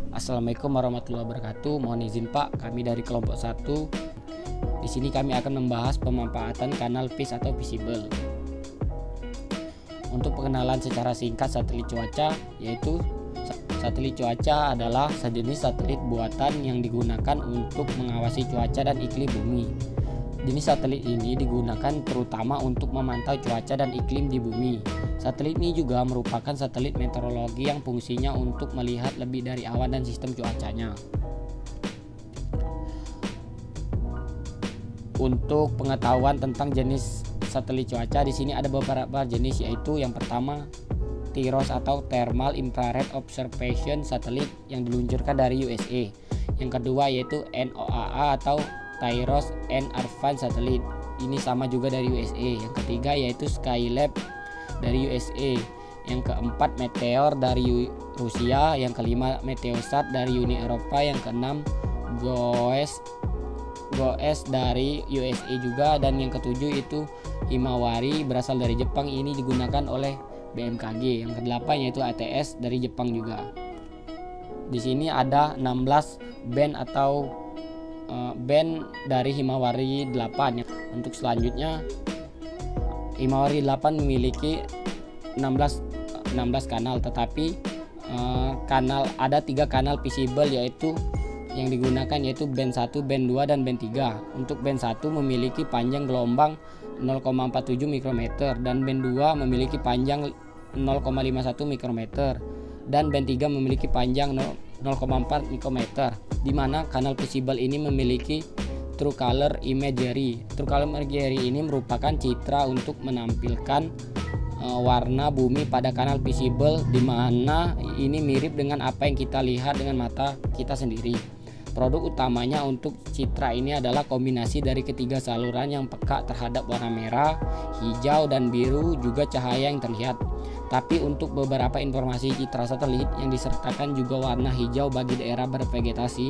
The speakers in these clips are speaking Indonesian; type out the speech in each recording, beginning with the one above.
Assalamualaikum warahmatullahi wabarakatuh. Mohon izin Pak, kami dari kelompok 1. Di sini kami akan membahas pemanfaatan kanal PIS atau visible. Untuk pengenalan secara singkat satelit cuaca, yaitu satelit cuaca adalah sejenis satelit buatan yang digunakan untuk mengawasi cuaca dan iklim bumi. Jenis satelit ini digunakan terutama untuk memantau cuaca dan iklim di bumi. Satelit ini juga merupakan satelit meteorologi yang fungsinya untuk melihat lebih dari awan dan sistem cuacanya. Untuk pengetahuan tentang jenis satelit cuaca, di sini ada beberapa jenis, yaitu yang pertama TIROS atau Thermal Infrared Observation Satellite yang diluncurkan dari USA. Yang kedua yaitu NOAA atau TIROS and Advanced Satellite. Ini sama juga dari USA. Yang ketiga yaitu Skylab dari USA. Yang keempat Meteor dari Rusia. Yang kelima Meteosat dari Uni Eropa. Yang keenam GOES dari USA juga. Dan yang ketujuh itu Himawari berasal dari Jepang. Ini digunakan oleh BMKG. Yang kedelapan yaitu ATS dari Jepang juga. Di sini ada 16 band atau band dari Himawari 8. Untuk selanjutnya Himawari 8 memiliki 16 kanal, tetapi ada 3 kanal visible yaitu yang digunakan yaitu band 1, band 2 dan band 3. Untuk band 1 memiliki panjang gelombang 0,47 mikrometer dan band 2 memiliki panjang 0,51 mikrometer dan band 3 memiliki panjang 0,4 mikrometer, di mana kanal visible ini memiliki True Color Imagery. True Color Imagery ini merupakan citra untuk menampilkan warna bumi pada kanal visible, di mana ini mirip dengan apa yang kita lihat dengan mata kita sendiri. Produk utamanya untuk citra ini adalah kombinasi dari ketiga saluran yang peka terhadap warna merah, hijau, dan biru, juga cahaya yang terlihat. Tapi untuk beberapa informasi citra satelit yang disertakan juga warna hijau bagi daerah bervegetasi.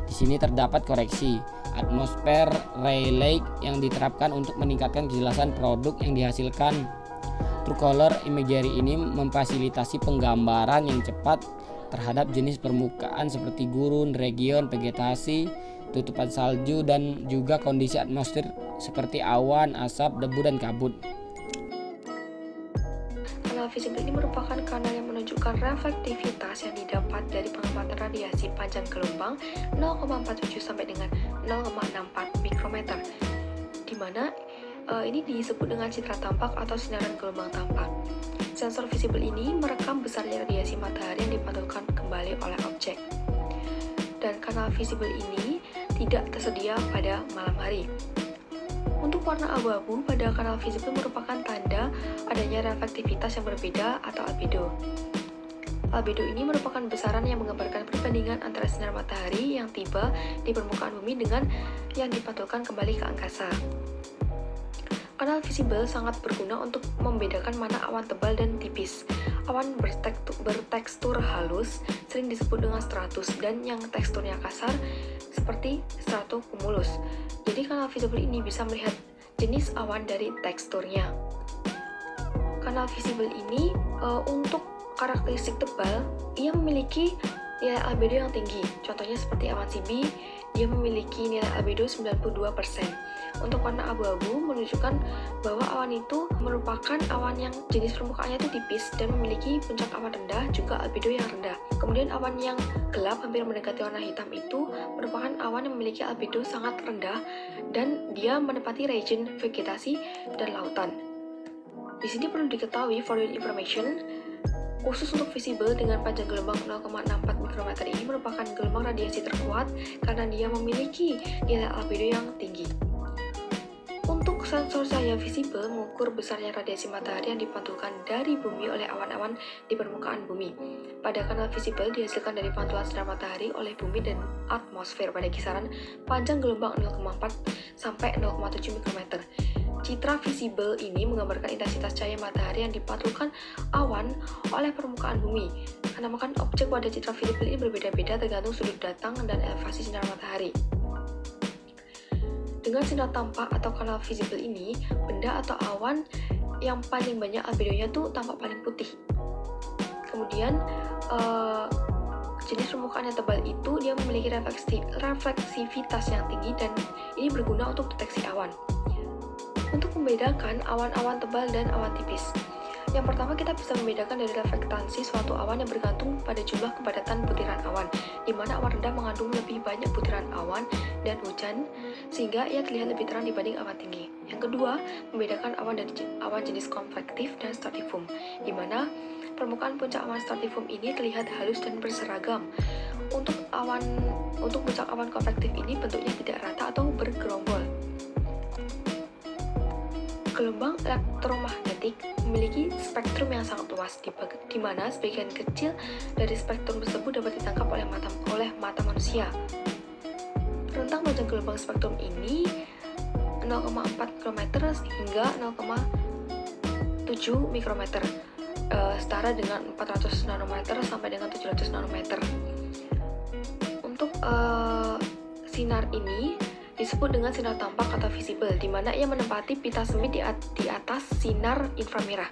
Di sini terdapat koreksi atmosfer Rayleigh yang diterapkan untuk meningkatkan kejelasan produk yang dihasilkan. True Color Imagery ini memfasilitasi penggambaran yang cepat terhadap jenis permukaan seperti gurun, region, vegetasi, tutupan salju, dan juga kondisi atmosfer seperti awan, asap, debu, dan kabut. Kanal visible ini merupakan kanal yang menunjukkan reflektivitas yang didapat dari pengamatan radiasi panjang gelombang 0,47 sampai dengan 0,64 mikrometer, di mana ini disebut dengan citra tampak atau sinaran gelombang tampak. Sensor visible ini merekam besarnya radiasi matahari yang dipantulkan kembali oleh objek. Dan kanal visible ini tidak tersedia pada malam hari. Untuk warna abu-abu pada kanal visible merupakan tanda adanya reflektivitas yang berbeda atau albedo. Albedo ini merupakan besaran yang menggambarkan perbandingan antara sinar matahari yang tiba di permukaan bumi dengan yang dipantulkan kembali ke angkasa. Kanal visible sangat berguna untuk membedakan mana awan tebal dan tipis. Awan bertekstur halus sering disebut dengan stratus, dan yang teksturnya kasar seperti stratocumulus. Jadi kanal visible ini bisa melihat jenis awan dari teksturnya. Kanal visible ini untuk karakteristik tebal, ia memiliki nilai albedo yang tinggi. Contohnya seperti awan CB, dia memiliki nilai albedo 92%. Untuk warna abu-abu menunjukkan bahwa awan itu merupakan awan yang jenis permukaannya itu tipis dan memiliki puncak awan rendah, juga albedo yang rendah. Kemudian awan yang gelap hampir mendekati warna hitam itu merupakan awan yang memiliki albedo sangat rendah dan dia menempati region vegetasi dan lautan. Di sini perlu diketahui for your information, khusus untuk visible dengan panjang gelombang 0,64 mikrometer ini merupakan gelombang radiasi terkuat karena dia memiliki nilai albedo yang tinggi. Untuk sensor cahaya visible mengukur besarnya radiasi matahari yang dipantulkan dari bumi oleh awan-awan di permukaan bumi. Pada kanal visible dihasilkan dari pantulan sinar matahari oleh bumi dan atmosfer pada kisaran panjang gelombang 0,4 sampai 0,7 mikrometer. Citra visible ini menggambarkan intensitas cahaya matahari yang dipantulkan awan oleh permukaan bumi. Karena makan objek pada citra visible ini berbeda-beda tergantung sudut datang dan elevasi sinar matahari. Dengan sinar tampak atau kanal visible ini, benda atau awan yang paling banyak albedonya tuh tampak paling putih. Kemudian jenis permukaan yang tebal itu dia memiliki refleksivitas yang tinggi dan ini berguna untuk deteksi awan. Untuk membedakan awan-awan tebal dan awan tipis. Yang pertama, kita bisa membedakan dari reflektansi suatu awan yang bergantung pada jumlah kepadatan butiran awan, di mana awan rendah mengandung lebih banyak butiran awan dan hujan, sehingga ia terlihat lebih terang dibanding awan tinggi. Yang kedua, membedakan awan dari awan jenis konvektif dan stratifum, di mana permukaan puncak awan stratifum ini terlihat halus dan berseragam. Untuk puncak awan konvektif ini bentuknya tidak rata atau bergerombol. Gelombang elektromagnetik memiliki spektrum yang sangat luas, di mana sebagian kecil dari spektrum tersebut dapat ditangkap oleh mata manusia. Rentang panjang gelombang spektrum ini 0,4 km hingga 0,7 mikrometer, setara dengan 400 nanometer sampai dengan 700 nanometer. Untuk sinar ini disebut dengan sinar tampak atau visible, di mana ia menempati pita semi di atas sinar inframerah.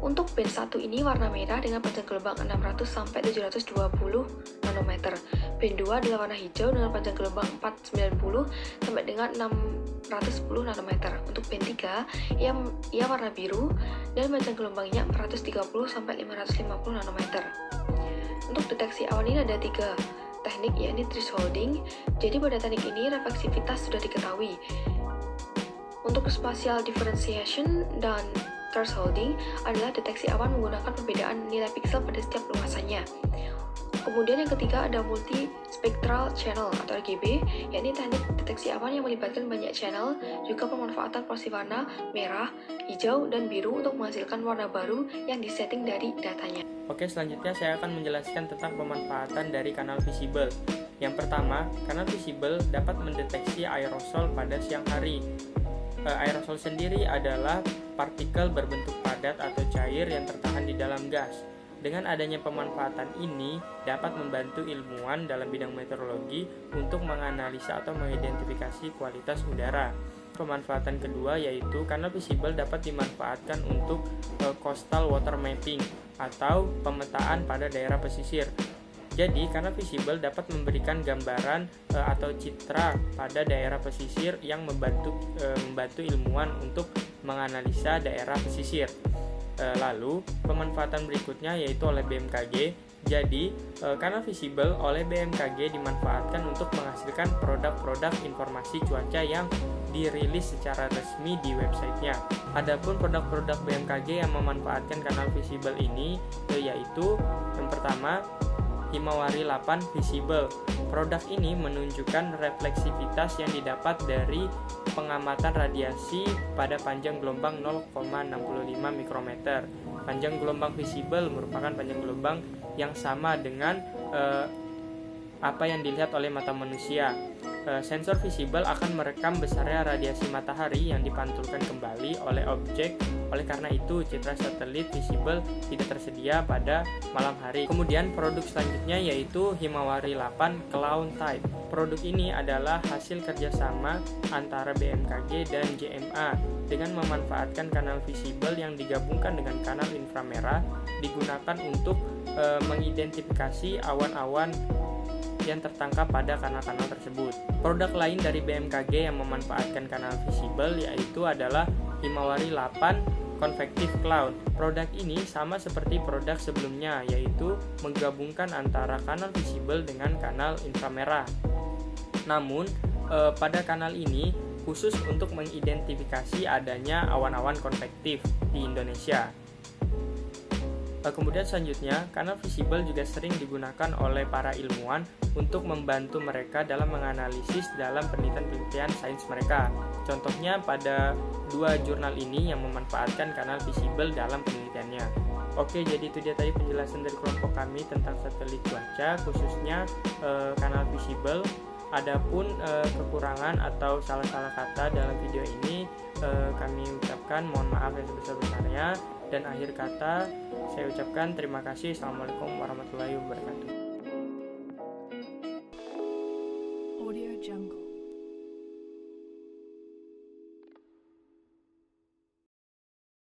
Untuk band 1 ini warna merah dengan panjang gelombang 600 sampai 720 nanometer. Band 2 adalah warna hijau dengan panjang gelombang 490 sampai dengan 610 nanometer. Untuk band 3, ia warna biru dan panjang gelombangnya 430 sampai 550 nanometer. Untuk deteksi awan ini ada 3 teknik, yakni thresholding. Jadi pada teknik ini refleksivitas sudah diketahui. Untuk spatial differentiation dan thresholding adalah deteksi awan menggunakan perbedaan nilai piksel pada setiap luasannya. Kemudian yang ketiga ada multi-spectral channel atau RGB, yakni teknik deteksi awan yang melibatkan banyak channel, juga pemanfaatan pulsi warna merah, hijau, dan biru untuk menghasilkan warna baru yang disetting dari datanya. Oke, selanjutnya saya akan menjelaskan tentang pemanfaatan dari kanal visible. Yang pertama, kanal visible dapat mendeteksi aerosol pada siang hari. Aerosol sendiri adalah partikel berbentuk padat atau cair yang tertahan di dalam gas. Dengan adanya pemanfaatan ini dapat membantu ilmuwan dalam bidang meteorologi untuk menganalisa atau mengidentifikasi kualitas udara. Pemanfaatan kedua yaitu kanal visible dapat dimanfaatkan untuk coastal water mapping atau pemetaan pada daerah pesisir. Jadi, kanal visible dapat memberikan gambaran atau citra pada daerah pesisir yang membantu ilmuwan untuk menganalisa daerah pesisir. Lalu, pemanfaatan berikutnya yaitu oleh BMKG. Jadi, kanal visible oleh BMKG dimanfaatkan untuk menghasilkan produk-produk informasi cuaca yang dirilis secara resmi di websitenya. Adapun produk-produk BMKG yang memanfaatkan kanal visible ini yaitu yang pertama, Himawari 8 Visible. Produk ini menunjukkan refleksivitas yang didapat dari pengamatan radiasi pada panjang gelombang 0,65 mikrometer. Panjang gelombang visible merupakan panjang gelombang yang sama dengan apa yang dilihat oleh mata manusia. Sensor visible akan merekam besarnya radiasi matahari yang dipantulkan kembali oleh objek. Oleh karena itu, citra satelit visible tidak tersedia pada malam hari. Kemudian produk selanjutnya yaitu Himawari 8 Cloud Type. Produk ini adalah hasil kerjasama antara BMKG dan JMA dengan memanfaatkan kanal visible yang digabungkan dengan kanal inframerah, digunakan untuk mengidentifikasi awan-awan yang tertangkap pada kanal-kanal tersebut. Produk lain dari BMKG yang memanfaatkan kanal visible yaitu adalah Himawari 8 Convective Cloud. Produk ini sama seperti produk sebelumnya, yaitu menggabungkan antara kanal visible dengan kanal inframerah. Namun, pada kanal ini khusus untuk mengidentifikasi adanya awan-awan konvektif di Indonesia. Kemudian selanjutnya, kanal visible juga sering digunakan oleh para ilmuwan untuk membantu mereka dalam menganalisis dalam penelitian sains mereka. Contohnya pada 2 jurnal ini yang memanfaatkan kanal visible dalam penelitiannya. Oke, jadi itu dia tadi penjelasan dari kelompok kami tentang satelit cuaca, khususnya kanal visible. Adapun kekurangan atau salah-salah kata dalam video ini kami ucapkan mohon maaf yang sebesar-besarnya. Dan akhir kata saya ucapkan terima kasih. Assalamualaikum warahmatullahi wabarakatuh.